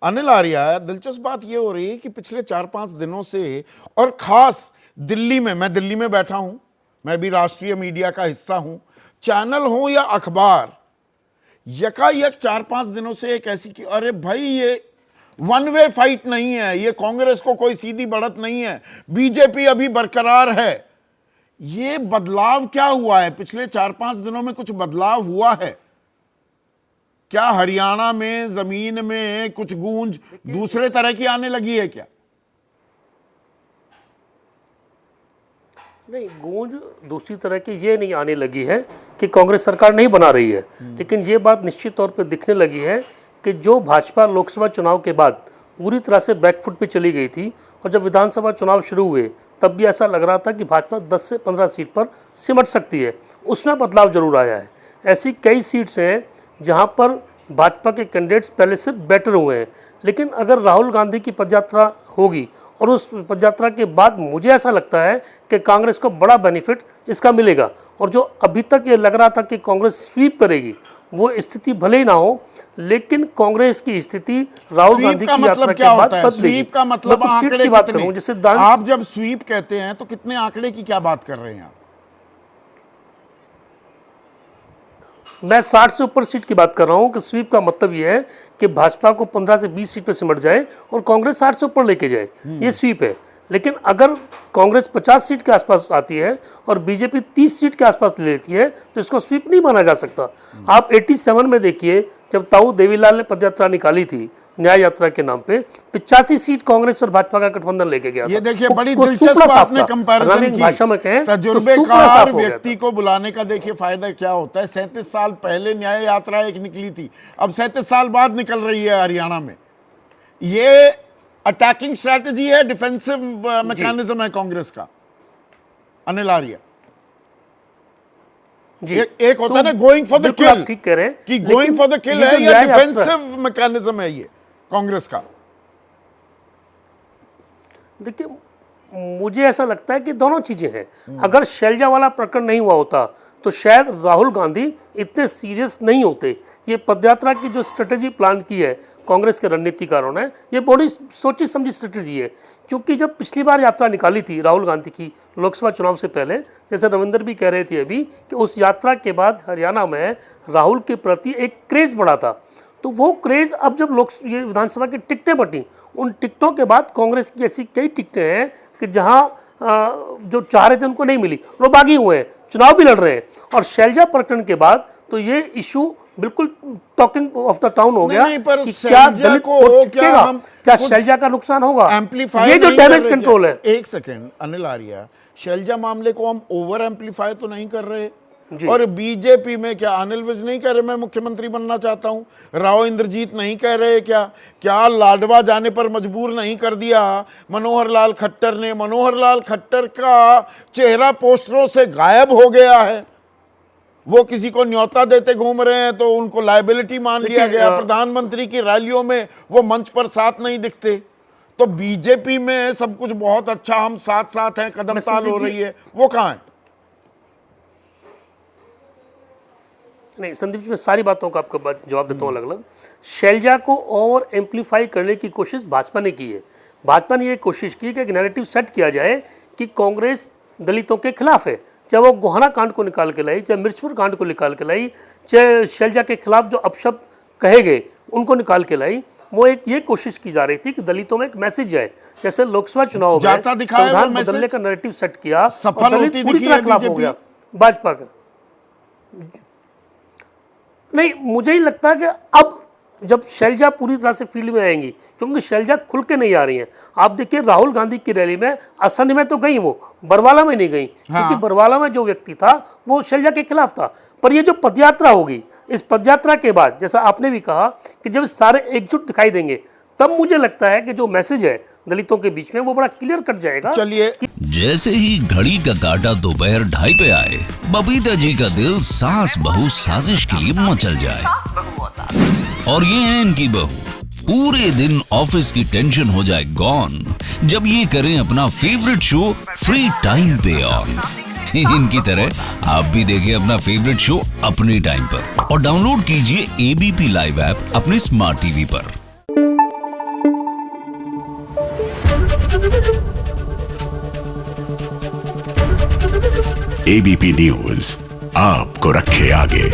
अनिल आर्या, दिलचस्प बात यह हो रही है कि पिछले 4-5 दिनों से, और खास दिल्ली में, मैं दिल्ली में बैठा हूं, मैं भी राष्ट्रीय मीडिया का हिस्सा हूं, चैनल हो या अखबार, यकायक 4-5 दिनों से एक ऐसी कि अरे भाई ये वन वे फाइट नहीं है, ये कांग्रेस को कोई सीधी बढ़त नहीं है, बीजेपी अभी बरकरार है। ये बदलाव क्या हुआ है? पिछले 4-5 दिनों में कुछ बदलाव हुआ है क्या? हरियाणा में जमीन में कुछ गूंज दूसरे तरह की आने लगी है क्या? नहीं, गूंज दूसरी तरह की ये नहीं आने लगी है कि कांग्रेस सरकार नहीं बना रही है, लेकिन ये बात निश्चित तौर पे दिखने लगी है कि जो भाजपा लोकसभा चुनाव के बाद पूरी तरह से बैकफुट पे चली गई थी, और जब विधानसभा चुनाव शुरू हुए तब भी ऐसा लग रहा था कि भाजपा 10 से 15 सीट पर सिमट सकती है, उसमें बदलाव जरूर आया है। ऐसी कई सीट्स हैं जहां पर भाजपा के कैंडिडेट्स पहले से बेटर हुए हैं, लेकिन अगर राहुल गांधी की पदयात्रा होगी और उस पदयात्रा के बाद मुझे ऐसा लगता है कि कांग्रेस को बड़ा बेनिफिट इसका मिलेगा। और जो अभी तक ये लग रहा था कि कांग्रेस स्वीप करेगी, वो स्थिति भले ही ना हो, लेकिन कांग्रेस की स्थिति राहुल गांधी की यात्रा के बाद बदलेगी। स्वीप का मतलब आंकड़े की बात करूं, जैसे आप जब स्वीप कहते हैं तो कितने आंकड़े की क्या बात कर रहे हैं आप? मैं 60 से ऊपर सीट की बात कर रहा हूं कि स्वीप का मतलब यह है कि भाजपा को 15 से 20 सीट पे सिमट जाए और कांग्रेस 60 से ऊपर लेके जाए, ये स्वीप है। लेकिन अगर कांग्रेस 50 सीट के आसपास आती है और बीजेपी 30 सीट के आसपास ले लेती है तो इसको स्वीप नहीं माना जा सकता। आप 87 में देखिए, जब ताऊ देवीलाल ने पदयात्रा निकाली थी न्याय यात्रा के नाम पे, 85 सीट कांग्रेस और भाजपा का गठबंधन लेके गया। ये देखिए बड़ी दिलचस्प आपने कंपैरिजन की। भाषा में कहें तजुर्बेकार व्यक्ति को बुलाने का देखिए फायदा क्या होता है। 37 साल पहले न्याय यात्रा एक निकली थी, अब 37 साल बाद निकल रही है हरियाणा में। ये अटैकिंग स्ट्रैटेजी है, डिफेंसिव मैकेनिज्म है कांग्रेस का, अनिल आर्या? एक होता है ना गोइंग फॉर द किल, ठीक कह रहे हैं कि गोइंग फॉर द किल है या डिफेंसिव मैकेनिज्म है ये कांग्रेस का? देखिए, मुझे ऐसा लगता है कि दोनों चीजें हैं। अगर शैलजा वाला प्रकरण नहीं हुआ होता तो शायद राहुल गांधी इतने सीरियस नहीं होते। ये पदयात्रा की जो स्ट्रेटेजी प्लान की है कांग्रेस के रणनीतिकारों ने, ये बड़ी सोची समझी स्ट्रेटेजी है। क्योंकि जब पिछली बार यात्रा निकाली थी राहुल गांधी की लोकसभा चुनाव से पहले, जैसे रविंदर भी कह रहे थे अभी, कि उस यात्रा के बाद हरियाणा में राहुल के प्रति एक क्रेज बढ़ा था। तो वो क्रेज अब जब ये विधानसभा की टिकटें बटी, उन टिकटों के बाद कांग्रेस की ऐसी कई टिकटें हैं कि जहां जो चाह रहे थे उनको नहीं मिली, वो बागी हुए हैं, चुनाव भी लड़ रहे हैं। और शैलजा प्रकरण के बाद तो ये इशू बिल्कुल टॉकिंग ऑफ द टाउन हो गया कि क्या दलित को क्या शैलजा का नुकसान होगा? ये जो डैमेज कंट्रोल है। एक सेकेंड अनिल आर्या, शैलजा मामले को हम ओवर एम्पलीफाई तो नहीं कर रहे? और बीजेपी में क्या अनिल विज नहीं कह रहे मैं मुख्यमंत्री बनना चाहता हूं? राव इंद्रजीत नहीं कह रहे क्या लाडवा जाने पर मजबूर नहीं कर दिया मनोहर लाल खट्टर ने? मनोहर लाल खट्टर का चेहरा पोस्टरों से गायब हो गया है, वो किसी को न्योता देते घूम रहे हैं तो उनको लायबिलिटी मान लिया गया। प्रधानमंत्री की रैलियों में वो मंच पर साथ नहीं दिखते। तो बीजेपी में सब कुछ बहुत अच्छा, हम साथ साथ हैं, कदम ताल हो रही है, वो कहां है? नहीं संदीप जी, मैं सारी बातों का आपको जवाब देता हूँ अलग अलग। शैलजा को ओवर एम्पलीफाई करने की कोशिश भाजपा ने की है। भाजपा ने ये कोशिश की कि एक नैरेटिव सेट किया जाए कि कांग्रेस दलितों के खिलाफ है, चाहे वो गोहाना कांड को निकाल के लाई, चाहे मिर्चपुर कांड को निकाल के लाई, चाहे शैलजा के खिलाफ जो अपशब्द कहे गए उनको निकाल के लाई। वो एक ये कोशिश की जा रही थी कि दलितों में एक मैसेज जाए, जैसे लोकसभा चुनाव में संविधान बदलने का नैरेटिव सेट किया, सफल होती दिखी है बीजेपी भाजपा का। नहीं, मुझे ही लगता है कि अब जब शैलजा पूरी तरह से फील्ड में आएंगी, क्योंकि शैलजा खुल के नहीं आ रही हैं। आप देखिए राहुल गांधी की रैली में असंध में तो गई, वो बरवाला में नहीं गई। क्योंकि बरवाला में जो व्यक्ति था वो शैलजा के खिलाफ था। पर ये जो पदयात्रा होगी, इस पदयात्रा के बाद जैसा आपने भी कहा कि जब सारे एकजुट दिखाई देंगे, तब मुझे लगता है कि जो मैसेज है दलितों के बीच में वो बड़ा क्लियर कट जाएगा। चलिए, जैसे ही घड़ी का काटा दोपहर 2:30 पे आए, बबीता जी का दिल सास बहू साजिश के लिए मचल जाए। और ये है इनकी बहू, पूरे दिन ऑफिस की टेंशन हो जाए गॉन जब ये करें अपना फेवरेट शो फ्री टाइम पे ऑन। इनकी तरह आप भी देखिए अपना फेवरेट शो अपने टाइम पर और डाउनलोड कीजिए ABP लाइव ऐप अपने स्मार्ट टीवी पर। एबीपी न्यूज आपको रखे आगे।